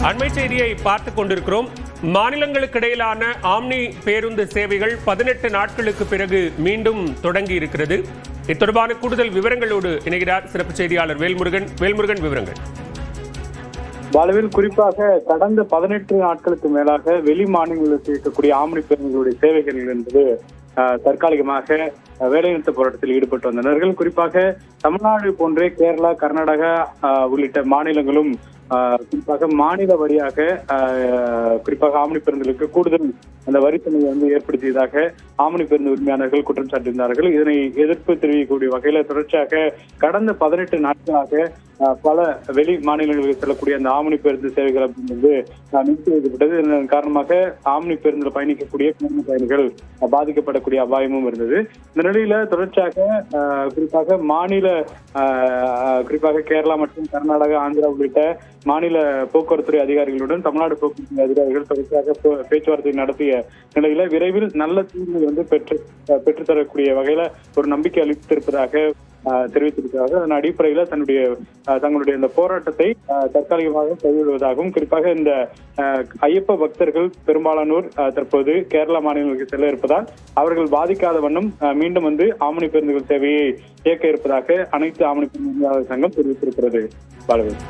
அண்மை செய்தியை பார்த்துக் கொண்டிருக்கிறோம். மாநிலங்களுக்கு இடையிலான ஆம்னி பேருந்து சேவைகள் 18 நாட்களுக்கு பிறகு மீண்டும் தொடங்கி இருக்கிறது. இது தொடர்பான கூடுதல் விவரங்களோடு இணைகிறார் சிறப்பு செய்தியாளர் வேல்முருகன். வேல்முருகன், விவரங்கள். பாலுவில் குறிப்பாக கடந்த 18 நாட்களுக்கு மேலாக வெளி மாநிலங்களுக்கு இருக்கக்கூடிய ஆம்னி பேருந்துகளுடைய சேவைகள் என்பது தற்காலிகமாக வேலைநிறுத்த போராட்டத்தில் ஈடுபட்டு வந்தனர்கள். குறிப்பாக தமிழ்நாடு போன்றே கேரளா, கர்நாடகா உள்ளிட்ட மாநிலங்களும் குறிப்பாக மாநில வரியாக குறிப்பாக ஆம்னி பேருந்துகளுக்கு கூடுதல் அந்த வரித்தன்மையை ஏற்படுத்தியதாக ஆம்னி பேருந்து உரிமையாளர்கள் குற்றம் சாட்டியிருந்தார்கள். இதனை எதிர்ப்பு தெரிவிக்கக்கூடிய வகையில தொடர்ச்சியாக கடந்த 18 நாட்களாக பல வெளி மாநிலங்களுக்கு செல்லக்கூடிய அந்த ஆம்னி பேருந்து சேவைகள் அப்படிங்கிறது நிறுத்தி வைக்கப்பட்டது. இதன் காரணமாக ஆம்னி பேருந்தில் பயணிக்கக்கூடிய பயணிகள் பாதிக்கப்படக்கூடிய அபாயமும் இருந்தது. இந்த நிலையில தொடர்ச்சியாக குறிப்பாக குறிப்பாக கேரளா மற்றும் கர்நாடகா, ஆந்திரா உள்ளிட்ட மாநில போக்குவரத்துறை அதிகாரிகளுடன் தமிழ்நாடு போக்குவரத்து அதிகாரிகள் தொடர்ச்சியாக பேச்சுவார்த்தை நடத்திய நிலையில விரைவில் நல்ல தீர்வு பெற்றுத்தரக்கூடிய வகையில ஒரு நம்பிக்கை அளித்திருப்பதாக தெரிவித்திருக்கிறார்கள். அதன் அடிப்படையில தங்களுடைய இந்த போராட்டத்தை தற்காலிகமாக கைவிடுவதாகவும், குறிப்பாக இந்த ஐயப்ப பக்தர்கள் பெரும்பாலானோர் தற்போது கேரளா மாநிலங்களுக்கு செல்ல இருப்பதால் அவர்கள் பாதிக்காத வண்ணம் மீண்டும் ஆம்னி பேருந்துகள் சேவையை இயக்க இருப்பதாக அனைத்து ஆம்னி பேருந்து சங்கம் தெரிவித்திருக்கிறது. பாலவேல்.